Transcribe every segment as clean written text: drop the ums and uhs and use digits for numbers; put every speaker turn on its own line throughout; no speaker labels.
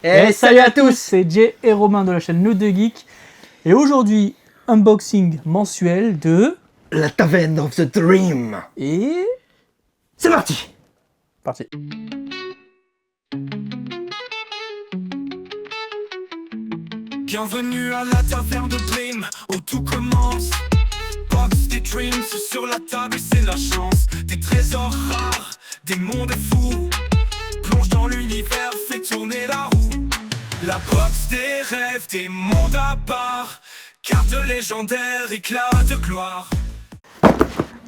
Et salut à tous.
C'est Jay et Romain de la chaîne Loot de Geek. Et aujourd'hui, unboxing mensuel de...
La Taverne of the Dream.
Et...
C'est parti.
Parti.
Bienvenue à la Taverne de Dream, où tout commence. Box des dreams sur la table et c'est la chance. Des trésors rares, des mondes fous. Plonge dans l'univers, fais tourner la roue. La box des rêves, des mondes à part. Carte légendaire, éclat de gloire.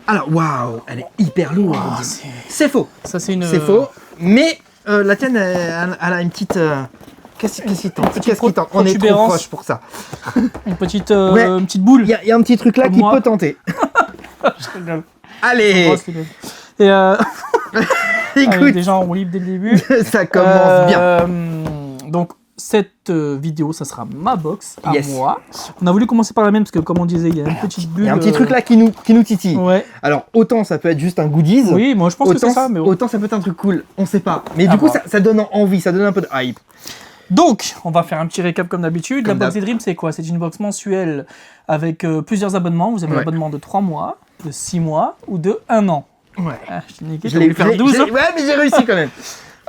Alors, waouh, elle est hyper lourde.
Oh,
c'est faux.
Ça, c'est une...
C'est faux. Mais la tienne, elle a une petite... Qu'est-ce qui tente? On est trop proche pour ça.
Une petite,
Ouais.
une petite boule.
Il y a un petit truc là
Comme
qui
moi.
peut tenter.
Je rigole.
Allez,
Et
écoute,
déjà en roue libre dès le début.
ça commence bien.
Donc, cette vidéo, ça sera ma box à
Yes.
moi. On a voulu commencer par la même parce que, comme on disait, il y a une petite bulle.
Il y a un petit truc là qui nous titille.
Ouais.
Alors, autant ça peut être juste un goodies.
Oui, moi je pense que
Autant,
c'est ça. Mais bon.
autant ça peut être un truc cool, on sait pas. Mais
À
du coup,
voir.
ça donne envie, ça donne un peu de hype.
Donc, on va faire un petit récap comme d'habitude. La
Comme
box
d'hab.
des Dreams, c'est quoi? C'est une box mensuelle avec plusieurs abonnements. Vous avez
Ouais.
l'abonnement de 3 mois, de 6 mois ou de 1 an.
Ouais.
Ah, je t'ai niqué,
Je
t'as
l'ai
voulu faire 12.
Ouais, mais j'ai réussi quand même.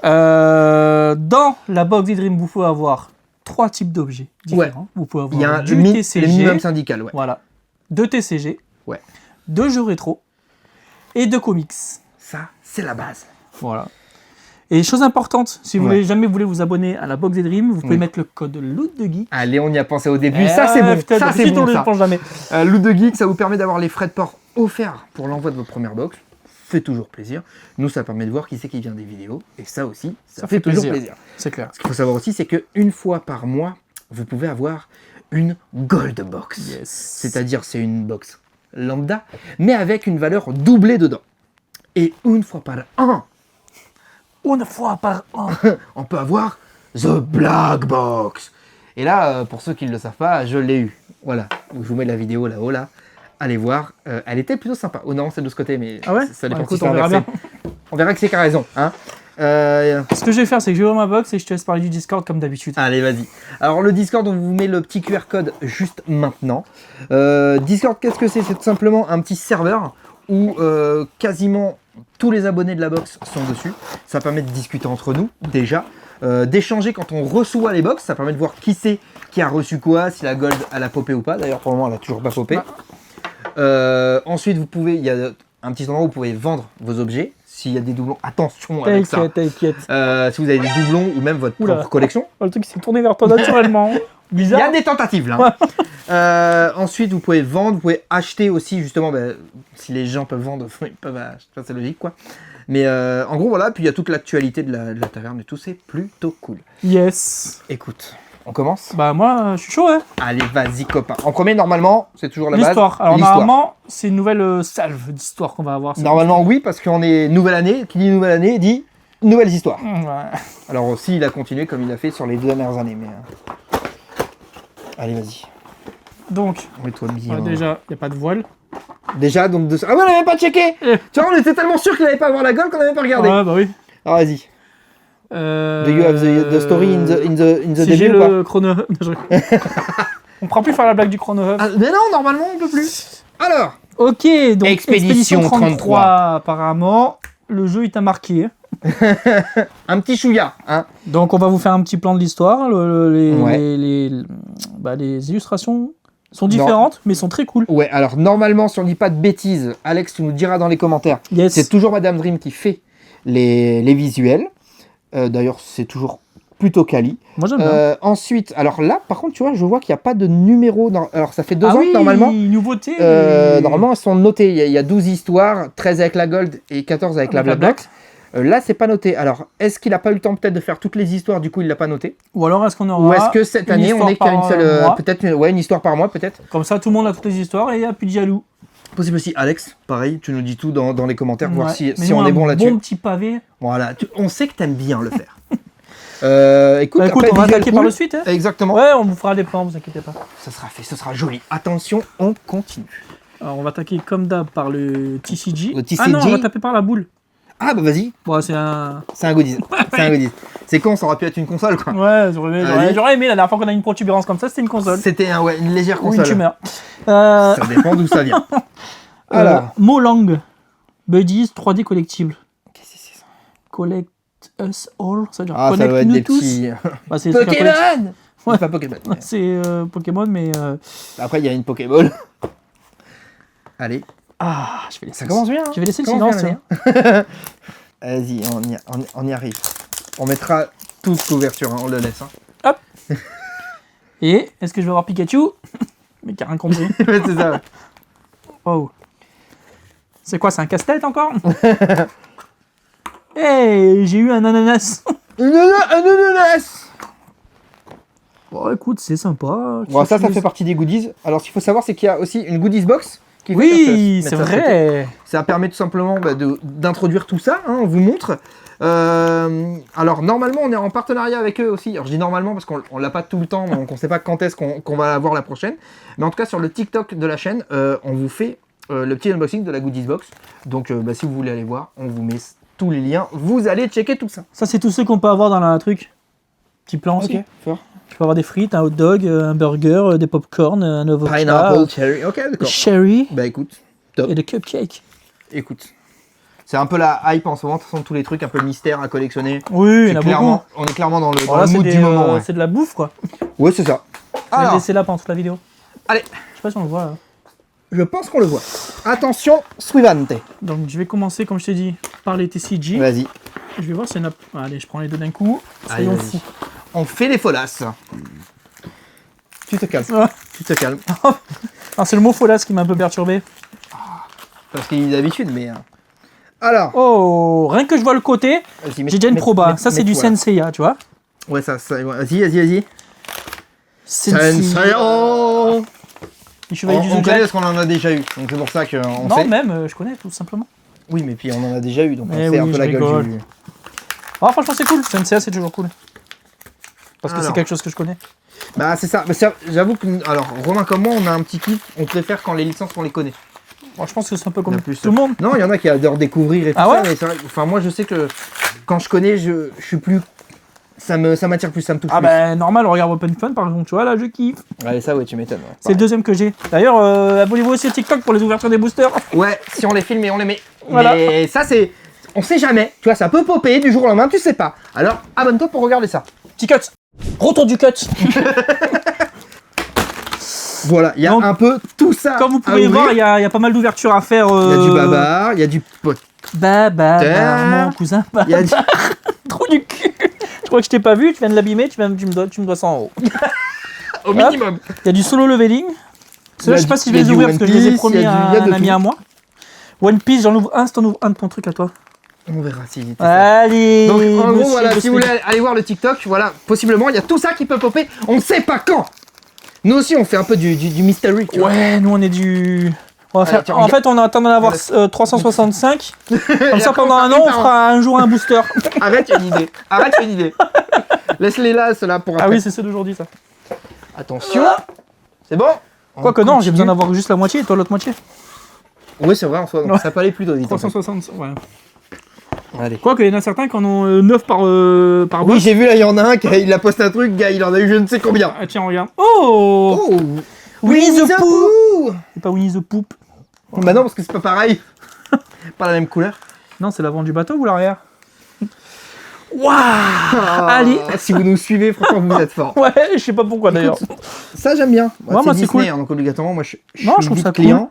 Dans la box des Dreams, vous pouvez avoir 3 types d'objets différents. Vous pouvez
Il y a
avoir
un,
du
le
TCG,
minimum syndical, ouais.
voilà, 2 TCG,
Ouais.
2 jeux rétro et 2 comics.
Ça, c'est la base.
Voilà. Et chose importante, si vous
Ouais.
voulez jamais voulez vous abonner à la box des Dreams, vous pouvez
Oui.
mettre le code Loot de Geek.
Allez, on y a pensé au début. Ça, c'est bon.
Putain,
Ça, c'est
d'habitude, on
bon,
ne le
ça.
pense jamais.
Loot de Geek, ça vous permet d'avoir les frais de port offerts pour l'envoi de votre première box. Fait toujours plaisir. Nous, ça permet de voir qui c'est qui vient des vidéos. Et ça aussi, ça fait toujours plaisir.
C'est clair.
Ce qu'il faut savoir aussi, c'est qu'une fois par mois, vous pouvez avoir une Gold Box.
Yes.
C'est-à-dire, c'est une box lambda, mais avec une valeur doublée dedans. Et une fois par an,
Une fois par an.
on peut avoir The Black Box. Et là, pour ceux qui ne le savent pas, je l'ai eu. Voilà, je vous mets la vidéo là-haut, là. Allez voir, elle était plutôt sympa. Oh non, c'est de ce côté, mais
Ah ouais
ça dépend
Écoute,
si
on
c'est
verra
inversé.
bien.
On verra que c'est qui a raison. Hein.
Ce que je vais faire, c'est que je vais ouvrir ma box et je te laisse parler du Discord comme d'habitude.
Allez, vas-y. Alors, le Discord, on vous met le petit QR code juste maintenant. Discord, qu'est-ce que c'est? C'est tout simplement un petit serveur où quasiment tous les abonnés de la box sont dessus. Ça permet de discuter entre nous, déjà. D'échanger quand on reçoit les box. Ça permet de voir qui c'est qui a reçu quoi, si la gold elle a popé ou pas. D'ailleurs, pour le moment, elle a toujours pas popé. Ensuite, vous pouvez, il y a un petit endroit où vous pouvez vendre vos objets. S'il y a des doublons, attention avec ça.
T'inquiète.
Si vous avez des doublons ou même votre
Oula.
propre collection.
Le truc s'est tourné vers toi naturellement.
Il y
Bizarre.
a des tentatives là. Ensuite, vous pouvez vendre, vous pouvez acheter aussi, justement, si les gens peuvent vendre, ils peuvent acheter, ça, c'est logique quoi. Mais en gros, voilà, puis il y a toute l'actualité de la taverne et tout, c'est plutôt cool.
Yes.
Écoute, on commence?
Bah moi, je suis chaud, hein.
Allez, vas-y, copain. En premier, normalement, c'est toujours la base.
L'histoire. Alors
l'histoire.
normalement, c'est une nouvelle salve d'histoire qu'on va avoir.
Normalement, oui, parce qu'on est nouvelle année. Qui dit nouvelle année dit nouvelles histoires.
Ouais.
Alors aussi, il a continué comme il a fait sur les 2 dernières années. Mais allez, vas-y.
Donc,
Mets-toi bien.
déjà, il n'y a pas de voile.
Déjà, donc de... Ah ouais, on n'avait pas checké. Tu vois, on était tellement sûr qu'il n'allait pas avoir la gueule qu'on n'avait pas regardé.
Ouais, bah oui.
Alors vas-y. Do you have the story in the
Si j'ai
début ou pas
le chrono... On pourra plus faire la blague du chrono hub.
Ah, mais non, normalement, on peut plus. Alors,
Ok, donc
Expédition 33.
apparemment, le jeu il t'a marqué.
un petit chouïa, hein.
Donc on va vous faire un petit plan de l'histoire.
Ouais.
Les illustrations sont différentes, mais sont très cool.
Ouais, alors normalement, si on dit pas de bêtises, Alex, tu nous diras dans les commentaires.
Yes.
C'est toujours Madame Dream qui fait les visuels. D'ailleurs, c'est toujours plutôt quali.
Moi j'aime bien.
Ensuite, alors là, par contre, tu vois, je vois qu'il n'y a pas de numéro. Alors, ça fait 2
Ah
ans
oui,
que normalement.
nouveauté.
Normalement, elles sont notées. Il y a 12 histoires, 13 avec la gold et 14 avec la black box. Là, c'est pas noté. Alors, est-ce qu'il n'a pas eu le temps peut-être de faire toutes les histoires, du coup, il l'a pas noté?
Ou alors est-ce qu'on aura
Ou est-ce que cette
une
année, on
histoire
est qu'à une
par
seule.
mois
Peut-être une histoire par mois, peut-être?
Comme ça, tout le monde a toutes les histoires et il n'y a plus de jaloux.
Possible aussi. Alex, pareil, tu nous dis tout dans les commentaires, voir
Ouais.
si
Mais
on
nous,
est bon
un
là-dessus.
bon petit pavé.
Voilà, on sait que t'aimes bien le faire. Écoute,
Bah, écoute,
après,
on va
visuel
attaquer par
cool.
le suite. Hein.
Exactement.
Ouais, on vous fera des plans, vous inquiétez pas.
Ça sera fait, ce sera joli. Attention, on continue.
Alors on va attaquer comme d'hab par le TCG.
Le
Ah non, on
TCG.
va taper par la boule.
Ah bah vas-y,
Bon, c'est un...
c'est un goodies. C'est un goodies. C'est con, ça aurait pu être une console quoi.
Ouais,
Allez.
j'aurais aimé la dernière fois qu'on a eu une protubérance comme ça, c'était une console.
C'était une légère
Ou une
console.
tumeur.
Ça dépend d'où ça vient. Alors.
Molang. Buddies 3D collectible.
Qu'est-ce que c'est ça?
Collect us all. Ça veut dire
Ah, ça doit être
connecte-nous
des
tous.
petits.
Bah, c'est des trucs à collecter.
Pokémon.
Ouais.
C'est pas Pokémon. mais-
C'est Pokémon, mais.
Après, il y a une Pokéball. Allez.
Ah, je vais laisser.
Ça commence bien. hein.
Je vais laisser le
Ça commence
silence.
bien, Vas-y, on y arrive. On mettra tous l'ouverture, hein, on le laisse. Hein.
Et est-ce que je vais avoir Pikachu? Mais qui a rien compris.
Ouais, c'est ça. Ouais.
Wow. C'est quoi, c'est un casse-tête encore? Hey, j'ai eu un ananas.
Un ananas.
Bon, écoute, c'est sympa.
Bon, ça fait partie des goodies. Alors, ce qu'il faut savoir, c'est qu'il y a aussi une goodies box. Qui fait
Oui,
ça,
c'est
mettre ça de côté.
vrai.
Ça permet tout simplement d'introduire tout ça, hein, on vous montre. Alors normalement on est en partenariat avec eux aussi. Alors je dis normalement parce qu'on l'a pas tout le temps, donc on sait pas quand est-ce qu'on va avoir la prochaine. Mais en tout cas sur le TikTok de la chaîne, on vous fait le petit unboxing de la goodies box. Donc si vous voulez aller voir, on vous met tous les liens. Vous allez checker tout ça.
Ça, c'est tout ce qu'on peut avoir dans la truc. Petit plan aussi.
fort.
Tu peux avoir des frites, un hot dog, un burger, des popcorn, un avocat,
Pineapple, cherry. Ok, d'accord.
cherry
Bah écoute, top.
et des cupcakes.
Écoute. C'est un peu la hype en ce moment, de toute façon, tous les trucs un peu mystères à collectionner.
Oui, il y en a
Clairement,
beaucoup.
on est clairement dans le
Voilà,
mood du moment. Ouais,
c'est de la bouffe, quoi.
ouais c'est ça.
Je vais
Alors,
le laisser là pendant toute la vidéo.
allez,
Je sais pas si on le voit, là.
je pense qu'on le voit. Attention, suivante.
Donc, je vais commencer, comme je t'ai dit, par les TCG.
Vas-y,
Je vais voir s'il y en a... Allez, je prends les deux d'un coup.
Allez,
Soyons
vas-y.
fous.
on fait les folasses. Tu te calmes,
Ah,
tu te calmes.
c'est le mot folasse qui m'a un peu perturbé.
Parce qu'il est d'habitude, mais... Alors,
Oh, rien que je vois le côté,
vas-y,
j'ai déjà une proba. Ça, c'est du Senseiya, tu vois.
Ouais, ça, vas-y.
Senseiya. Les chevaliers du
On connaît
Zodiac.
parce qu'on en a déjà eu, donc c'est pour ça qu'on
Non,
sait.
même, je connais, tout simplement.
Oui, mais puis on en a déjà eu, donc on
Eh
sait un
oui,
peu
je
la gueule
rigole.
du...
Ah, franchement, c'est cool. Senseiya, c'est toujours cool. Parce que c'est
Alors.
quelque chose que je connais.
Bah c'est ça, j'avoue que, alors Romain comme moi, on a un petit kiff, on préfère quand les licences on les connaît.
Bon, je pense que c'est un peu
Il y
comme
a plus
tout le monde.
Non, il y en a qui adorent découvrir et tout
Ah ouais
ça, mais c'est vrai, enfin moi je sais que quand je connais, je suis plus... Ça m'attire plus, ça me touche
Ah
plus.
bah normal, on regarde Open Fun par exemple, tu vois là je kiffe.
Allez, ça ouais, tu m'étonnes. Ouais.
C'est le deuxième que j'ai. D'ailleurs, abonnez-vous aussi au TikTok pour les ouvertures des boosters.
Ouais, si on les filme et on les met.
Voilà.
Mais ça c'est... On sait jamais, tu vois, ça peut popper du jour au lendemain, tu sais pas. Alors abonne-toi pour regarder ça.
Petit cut. Retour du cut.
Voilà, il y a
Donc,
un peu tout ça.
Comme vous
à
pouvez
ouvrir.
voir, il y a pas mal d'ouvertures à faire.
Il y a du babar, il y a du pot.
Babar,
Tiens.
mon cousin.
Il y a du...
Trop du cul. Je crois que je t'ai pas vu, tu viens de l'abîmer, tu me dois 100 €.
Au minimum.
Il y a du solo leveling. Ceux-là, je sais pas si je vais les ouvrir parce que je les ai promis à un ami à moi. One Piece, j'en ouvre un, si t'en ouvres un de ton truc à toi.
On verra si...
Allez.
Donc en gros
monsieur
voilà, si
Bossé.
vous voulez aller voir le TikTok, voilà, possiblement il y a tout ça qui peut popper, on ne sait pas quand. Nous aussi on fait un peu du mystery, tu vois.
Ouais, nous on est du. On va
Allez,
faire...
tiens,
En fait, on attend d'en avoir 365. Comme ça,
après,
pendant
on
un
fera
an,
une
on
par
fera un jour un booster.
Arrête, il y a une idée. Arrête, il y a une idée. Laisse-les là, ceux-là pour après.
Ah oui, c'est ceux d'aujourd'hui, ça.
Attention. C'est bon.
Quoique
On
non, j'ai
continue.
besoin d'avoir juste la moitié et toi l'autre moitié.
Oui, c'est vrai en soi, donc
Ouais.
ça peut aller plus vite. en fait.
360, ouais.
Allez.
Quoique, il y en a certains qui en ont 9 par
Oui,
box.
j'ai vu là, il y en a un qui il a posté un truc, gars, il en a eu je ne sais combien.
Ah tiens, regarde. Oh,
Oh.
Winnie the Pooh.
Pooh.
C'est pas Winnie the Poop.
Bah non, parce que c'est pas pareil. Pas la même couleur.
Non, c'est l'avant du bateau ou l'arrière. Waouh.
Ah,
Allez.
Si vous nous suivez, franchement, vous êtes forts.
Ouais, je sais pas pourquoi d'ailleurs.
Ça, j'aime bien.
Ouais, moi, c'est
Disney,
cool.
hein, donc obligatoirement, moi, je
Non, je
suis
trouve
vite
ça
client.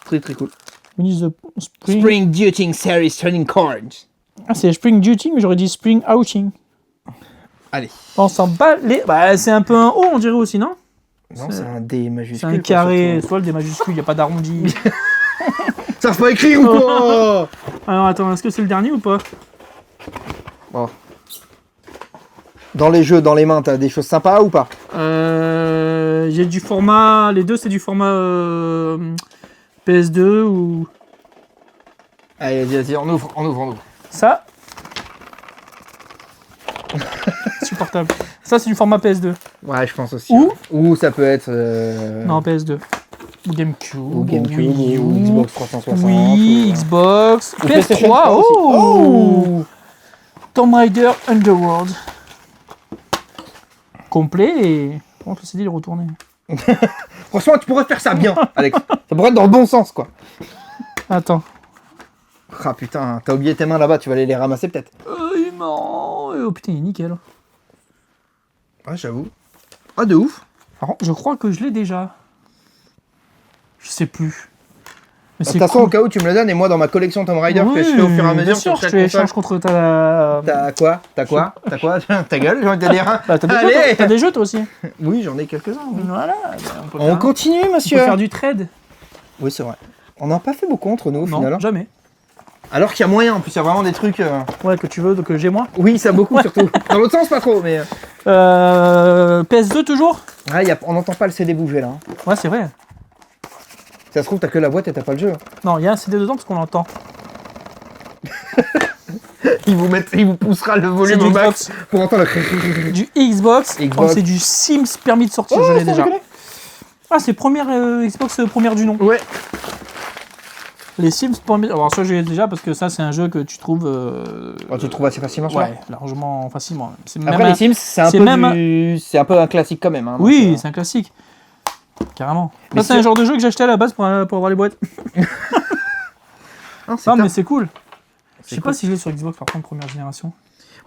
Très, très cool.
Winnie the Spring.
Spring Duty Series Trading Cards.
Ah, c'est Spring Duty, mais j'aurais dit Spring Outing.
Allez.
On s'en bat les. Bah, c'est un peu un O, on dirait aussi, non?
Non, c'est un D majuscule.
C'est un
quoi,
carré.
surtout.
C'est toi le des majuscules, il n'y a pas d'arrondi.
Ça faut pas écrire ou quoi?
Alors attends, est-ce que c'est le dernier ou pas?
Bon. Dans les jeux, dans les mains, t'as des choses sympas ou pas?
J'ai du format. Les deux, c'est du format PS2 ou.
Allez, vas-y, on ouvre.
Ça. Supportable. Ça, c'est du format PS2.
Ouais, je pense aussi.
Ou
Ou ça peut être...
Non, PS2. Ou GameCube.
Ou GameCube,
Wii U,
ou Xbox 360.
Oui,
ou-
Xbox.
ou PlayStation
PS3.
3 aussi.
Oh, Tomb Raider Underworld. Complet et... Comment le CD il est retourné?
Franchement, tu pourrais faire ça bien, Alex. Ça pourrait être dans le bon sens, quoi.
Attends.
Ah putain, t'as oublié tes mains là-bas, tu vas aller les ramasser peut-être.
Non. Oh putain, il est nickel.
Ah, j'avoue. Ah, de ouf.
Alors, je crois que je l'ai déjà. Je sais plus. Mais
De toute façon, au cas où tu me le donnes, et moi dans ma collection Tomb Raider que je fais au fur et à mesure
bien sûr,
sur chaque
je te
console.
échange contre ta...
T'as quoi? T'as quoi? T'as quoi? Ta gueule, j'ai envie de te dire.
Bah, t'as des
Allez.
jeux, toi. T'as des jeux toi aussi.
Oui, j'en ai quelques-uns. Oui.
Voilà. Bah, peut
On
faire-
continue,
on
monsieur.
peut faire du trade.
Oui, c'est vrai. On n'a pas fait beaucoup entre nous au
Non,
final. hein.
jamais.
Alors qu'il y a moyen, en plus, il y a vraiment des trucs.
Ouais, que tu veux, que j'ai moi.
Oui, ça beaucoup surtout. Dans l'autre sens, pas trop, mais.
PS2 toujours.
Ah, on n'entend pas le CD bouger là. hein.
Ouais, c'est vrai.
Ça se trouve, t'as que la boîte et t'as pas le jeu.
Non, il y a un CD dedans parce qu'on l'entend.
Il vous poussera le
C'est
volume
du
au max
Xbox.
pour entendre le.
Du Xbox.
Xbox.
Oh, c'est du Sims permis de sortir, je l'ai
ça,
déjà.
connais.
Ah, c'est première Xbox première du nom.
Ouais.
Les Sims permis. Alors ça j'ai déjà parce que ça c'est un jeu que tu trouves.
Oh, tu le trouves assez facilement, celui-là.
Ouais, largement facilement. C'est
Après,
même
les Sims, c'est un
c'est
peu
même
c'est un peu un classique quand même. Hein,
Oui,
donc,
c'est un classique. Carrément.
Mais
Ça, c'est un genre de jeu que j'ai acheté à la base pour avoir les boîtes.
hein, c'est
Non,
top.
mais c'est cool. Je
C'est
sais
cool.
pas si je l'ai sur Xbox par contre, première génération.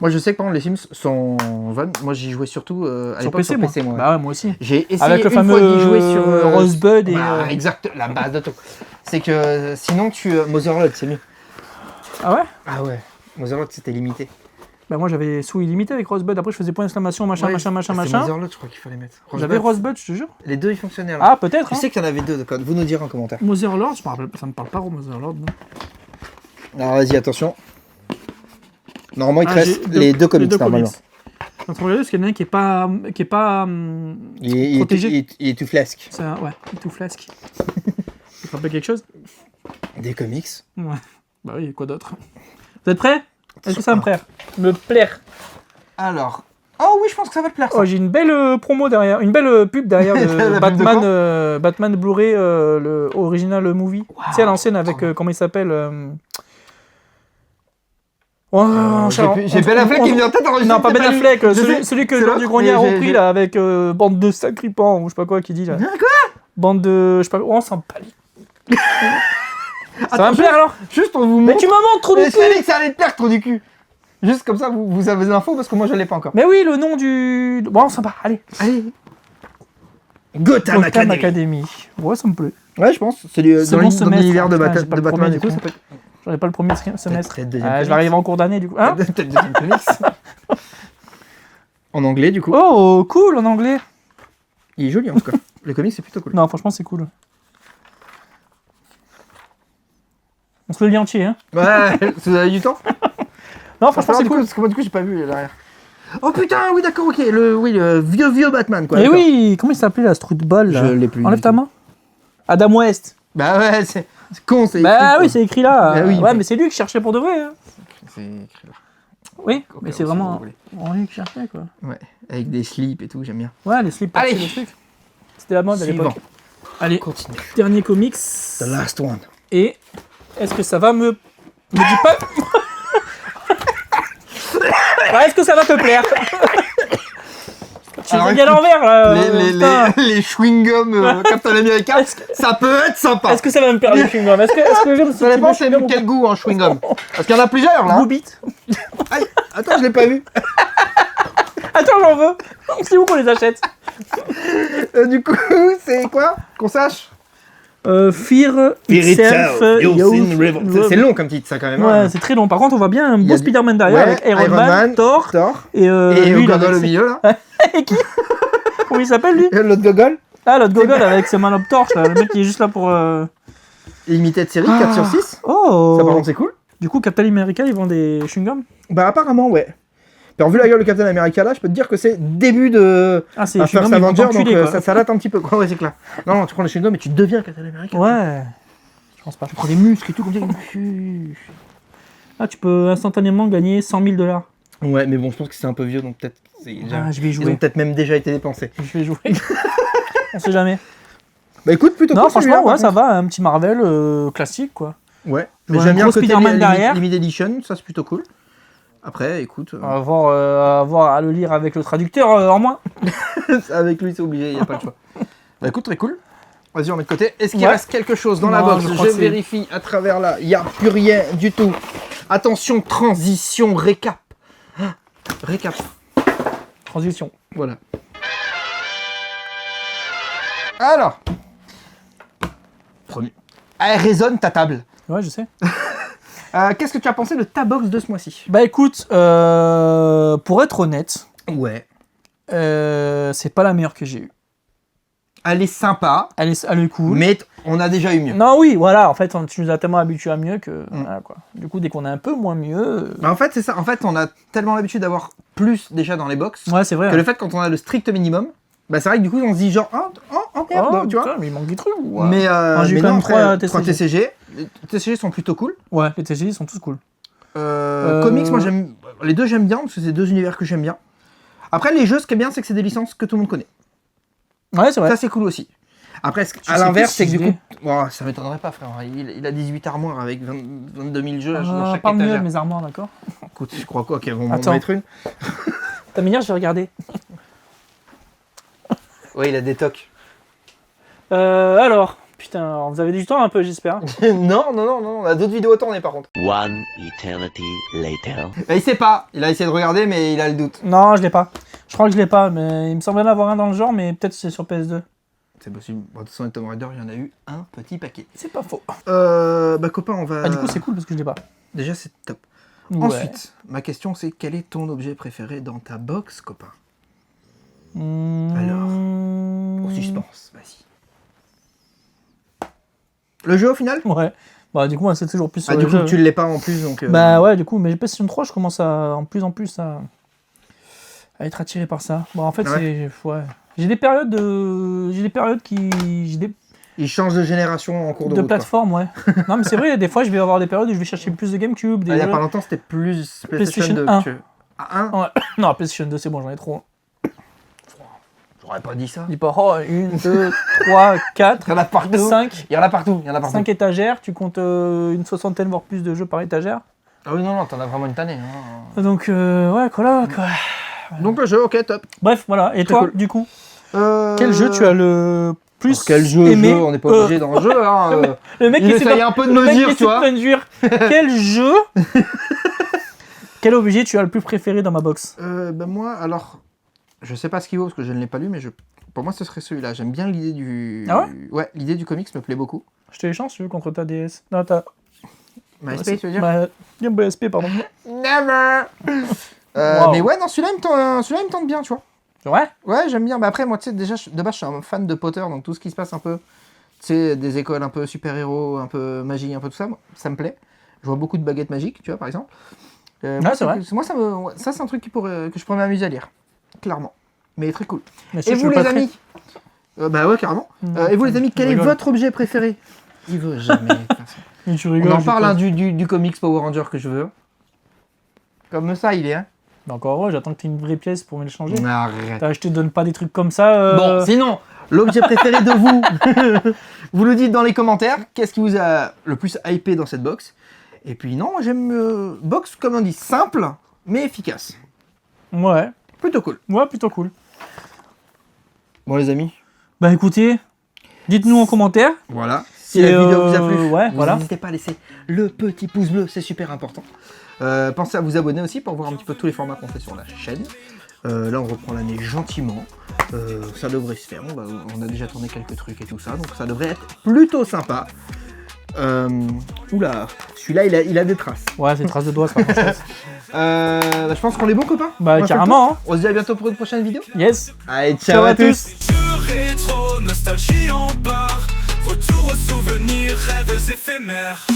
Moi, je sais que par exemple, les Sims sont vannes. Moi, j'y jouais surtout à
Sur
l'époque
PC,
sur
moi.
PC, moi.
Bah ouais, moi aussi.
J'ai essayé
Avec le
une fois
fameux
d'y jouer sur
Rosebud et.
Bah, exact, la base de tout. C'est que sinon, Motherlode, c'est mieux.
Ah ouais.
Ah ouais. Motherlode, c'était limité.
Bah moi j'avais sous illimité avec Rosebud. Après je faisais point d'exclamation, machin,
Ouais,
machin, machin,
c'est
machin.
Motherlode, je crois qu'il fallait mettre.
J'avais Rosebud, je te jure.
Les deux, ils fonctionnaient là.
Ah peut-être.
Je sais qu'il y en avait deux de code. Vous nous direz en commentaire.
Motherlord, ça me parle pas Motherlord. Non.
Alors, vas-y, attention. Normalement, il te
Ah,
reste
j'ai
les deux comics,
deux
normalement.
comics. Je suis en train de regarder parce qu'il y en a un qui est pas protégé.
Il est tout flasque.
C'est un, ouais, tout flasque. Ça te rappelle quelque chose?
Des comics.
Ouais. Bah oui, quoi d'autre? Vous êtes prêts? Est-ce que ça va me plaire?
Alors. Oh oui, je pense que ça va te plaire. Ça.
Oh, j'ai une belle promo derrière, une belle pub derrière
La
le
pub de
Batman,
quoi
Batman Blu-ray, le original movie. Tu sais, à l'ancienne avec, comment il s'appelle
J'ai Ben Affleck qui me vient en tête.
Non, pas Ben Affleck, celui que
C'est
Laure
l'autre,
du Grenier a
mais
repris là avec bande de sacripants ou je sais pas quoi qui dit là.
Quoi?
Bande de. Je sais pas. Oh, on s'en palie. Ça va me
Attends,
plaire alors?
Juste pour vous
Mais
montrer.
tu me montres trop
Mais
du
je savais
cul!
que ça allait te plaire, trop du cul. Juste comme ça, vous avez des infos parce que moi je l'ai pas encore.
Mais oui, le nom du. Bon, on s'en bat, allez.
Allez. Gotham Academy.
Academy. Ouais, ça me plaît.
Ouais, je pense. C'est
C'est
dans
bon
l'univers de,
semestre. Putain, j'ai pas le
Batman,
premier,
du coup,
du
ça
coup.
peut être.
J'aurais pas le premier semestre.
Peut-être deuxième
Je vais
comics.
arriver en cours d'année du coup. Hein?
Peut-être deuxième comics. En anglais, du coup.
Oh, cool en anglais.
Il est joli en tout cas. Le comics, c'est plutôt cool.
Non, franchement, c'est cool. On se le lit entier, hein.
Ouais, vous avez du temps?
Non, franchement, c'est cool.
Parce que moi, du coup, j'ai pas vu derrière. Oh putain, oui, d'accord, ok. Le vieux Batman, quoi.
Et
d'accord.
oui, comment il s'appelait la Strutball là?
Je l'ai plus.
Enlève ta main. Adam West.
Bah ouais, c'est con, c'est.
Bah
écrit,
oui,
quoi.
c'est écrit là.
Bah oui,
ouais,
mais-
mais c'est lui qui cherchait pour de vrai. Hein.
C'est écrit là.
Oui,
Ok,
mais c'est
si
vraiment
vous voulez.
lui qui cherchait quoi.
Ouais, avec des slips et tout, j'aime bien.
Ouais, les slips
Allez.
par-dessus le truc. C'était la mode à
Suivant.
l'époque. Allez,
Continue.
dernier comics.
The last one.
Et est-ce que ça va me dis pas. Ouais, est-ce que ça va te plaire? Tu
Alors,
regardes à l'envers là. putain.
les chewing-gums Captain America, ça peut être sympa.
Est-ce que ça va me plaire le chewing-gum? Est-ce que j'aime ce
Ça
type
dépend
de chewing-gum ou
quel goût en chewing-gum. Parce qu'il y en a plusieurs
pas?
là.
Goût bite.
Aïe, attends, je l'ai pas vu.
Attends, j'en veux. C'est où qu'on les achète?
Du coup, c'est quoi? Qu'on sache?
Fear Itself.
C'est long comme titre, ça quand même.
Ouais,
hein.
c'est très long. Par contre, on voit bien un
Il y
beau
a du-
Spider-Man derrière
Ouais,
avec Iron Man, Thor et
Et
lui, là,
Gogol
avec
au milieu là.
Et qui? Comment il s'appelle lui?
L'autre Gogol.
Ah, l'autre Gogol avec ses mains torches là. Le mec qui est juste là pour.
Limité de série, 4 sur 6.
Oh.
Ça par contre c'est cool.
Du coup, Captain America, ils vendent des chewing-gums?
Bah apparemment ouais. Alors vu la gueule de Captain America là, je peux te dire que c'est début de
Ah, c'est
First
chewing-gums, ils vont
Avenger, donc
t'enculer, quoi.
ça date un petit peu quoi, ouais c'est clair. Non, tu prends les chewing-gums et tu deviens Captain America.
Ouais. Je pense pas.
Tu prends des muscles et tout comme ça.
Ah, tu peux instantanément gagner 100 000 $.
Ouais, mais bon, je pense que c'est un peu vieux, donc peut-être.
Ah, je vais
Ils ont
jouer.
peut-être même déjà été dépensés.
Je vais jouer. On sait jamais.
Bah écoute, plutôt
Non,
cool,
franchement,
celui-là,
ouais,
par
ça va. Un petit Marvel classique, quoi.
contre. Ouais,
Je
mais
vois
j'aime
un
bien
gros
le côté
Spider-Man derrière.
Limited Edition, ça c'est plutôt cool. Après, écoute.
On va voir à le lire avec le traducteur en moins.
Avec lui, c'est obligé, il n'y a pas le choix. Bah écoute, très cool. Vas-y, on met de côté. Est-ce qu'il
Ouais.
reste quelque chose dans la
Non,
box?
je
Je
crois que c'est-
vérifie à travers là. Il n'y a plus rien du tout. Attention, transition, récap. Ah, récap.
Transition.
Voilà. Alors. Premier. Elle résonne ta table.
Ouais, je sais.
Qu'est-ce que tu as pensé de ta box de ce mois-ci?
Bah écoute, pour être honnête,
Ouais.
c'est pas la meilleure que j'ai eue.
Elle est sympa,
Elle est cool.
mais on a déjà eu mieux.
Non, oui, voilà, en fait, tu nous as tellement habitués à mieux que. Voilà, quoi. Du coup, dès qu'on est un peu moins mieux.
Bah, en fait, c'est ça. En fait, on a tellement l'habitude d'avoir plus déjà dans les box
Ouais, c'est vrai.
que le fait quand on a le strict minimum, bah c'est vrai que du coup on se dit genre merde, tu vois.
putain, mais il manque des trucs. Ouais.
Mais,
j'ai
mais
quand
non,
même
après,
3
3
TCG.
TCG. Les TCG sont plutôt cool.
Ouais, les TCG sont tous cool.
Comics, moi j'aime. Les deux j'aime bien parce que c'est deux univers que j'aime bien. Après, les jeux, ce qui est bien, c'est que c'est des licences que tout le monde connaît.
Ouais, c'est vrai.
Ça, c'est cool aussi. Après,
Je
à
sais
l'inverse,
plus
c'est que
si
du
je
coup. Bon, ça m'étonnerait pas, frère. Il a 18 armoires avec 22 000 jeux dans chaque
Parle mieux de
étagère.
mes armoires, d'accord.
Écoute, je crois quoi qu'ils vont m'en
Attends.
mettre une.
Ta meilleure, je vais regarder.
Ouais, il a des tocs.
Alors, putain, vous avez du temps un peu, j'espère.
non, on a d'autres vidéos à tourner par contre.
One eternity later.
Il sait pas, il a essayé de regarder, mais il a le doute.
Non, je l'ai pas. Je crois que je l'ai pas, mais il me semblait en avoir un dans le genre, mais peut-être c'est sur PS2.
C'est possible. Bon, de toute façon, Tomb Raider, il y en a eu un petit paquet.
C'est pas faux.
Bah, copain, on va.
Ah, du coup, c'est cool parce que je l'ai pas.
Déjà, c'est top.
Ouais.
Ensuite, ma question, c'est quel est ton objet préféré dans ta box, copain? Au suspense, vas-y. Le jeu au final?
Ouais. Bah, du coup, moi, c'est toujours plus sur
Ah,
le
du coup,
jeu.
tu l'es pas en plus, donc.
Bah, ouais, du coup, mais PlayStation 3, je commence à, en plus à être attiré par ça. Bon, en fait,
Ah
c'est. Ouais. J'ai des périodes qui.
Il change de génération en cours de
De
route. quoi.
plateforme, ouais. Non, mais c'est vrai, des fois, je vais avoir des périodes où je vais chercher plus de GameCube.
Ah, il y a
jeux-
pas longtemps, c'était plus
PlayStation
2
1.
que. Ah, 1?
Ouais. Non, PlayStation 2, c'est bon, j'en ai trop.
J'aurais pas dit ça.
Dis pas, oh, 1, 2, 3, 4,
Il y en a partout.
5.
Il y en a partout. Il y en a partout.
5 étagères, tu comptes une soixantaine voire plus de jeux par étagère.
Ah oui, non, t'en as vraiment une tannée. Hein.
Donc ouais, quoi.
Donc le jeu, ok, top.
Bref, voilà. Et
C'est
toi,
cool.
du coup, quel jeu tu as le plus
Alors, quel jeu,
aimé
on n'est pas obligé dans le jeu. Hein,
Le mec
il
qui
essaye un peu de me dire, tu vois.
Quel jeu Quel objet tu as le plus préféré dans ma box?
Ben moi, alors, je sais pas ce qu'il vaut parce que je ne l'ai pas lu, mais pour moi, ce serait celui-là. J'aime bien l'idée du.
Ah
ouais, l'idée du comics me plaît beaucoup.
Je te les change, tu veux, contre ta DS. Non, ta.
MySpace, tu veux dire
Game Boy SP, pardon.
Never
Wow.
Mais ouais, non, celui-là, il me tente bien, tu vois.
Ouais.
Ouais, j'aime bien. Mais après, moi, tu sais, déjà, de base, je suis un fan de Potter, donc tout ce qui se passe un peu, tu sais, des écoles un peu super-héros, un peu magie, un peu tout ça, ça me plaît. Je vois beaucoup de baguettes magiques, tu vois, par exemple. Moi,
c'est vrai.
Moi, ça, c'est un truc que je pourrais m'amuser à lire. Clairement. Mais très cool.
Mais si
Et
tu
vous,
veux
les
pas
amis Bah ouais, carrément. Et vous, les amis, quel est
rigole.
votre objet préféré? Il veut jamais. de toute façon.
Mais tu
On
rigoles.
en
je
parle
sais
hein,
pas.
du comics Power Ranger que je veux. Comme ça, il est, hein.
Mais encore heureux, j'attends que tu aies une vraie pièce pour me le changer.
Arrête.
Je te donne pas des trucs comme ça.
Bon, sinon, l'objet préféré de vous, vous le dites dans les commentaires. Qu'est-ce qui vous a le plus hypé dans cette box? Et puis non, moi j'aime box, comme on dit, simple, mais efficace.
Ouais.
Plutôt cool.
Ouais, plutôt cool.
Bon les amis,
Bah écoutez, dites-nous en commentaire.
voilà. Si
Et
la vidéo vous a plu,
ouais,
vous
voilà.
n'hésitez pas à laisser le petit pouce bleu, c'est super important. Pensez à vous abonner aussi pour voir un petit peu tous les formats qu'on fait sur la chaîne. Là on reprend l'année gentiment. Ça devrait se faire. On a déjà tourné quelques trucs et tout ça, donc ça devrait être plutôt sympa. Oula, celui-là il a des traces.
Ouais, c'est une trace de doigts, c'est pas grand-chose.
Je pense qu'on est bon copains.
Bah
On a fait le
carrément, hein.
tour. On se dit à bientôt pour une prochaine vidéo.
Yes.
Allez,
Ciao à tous.
Du rétro, nostalgie en barre. Retour aux souvenirs, rêves éphémères.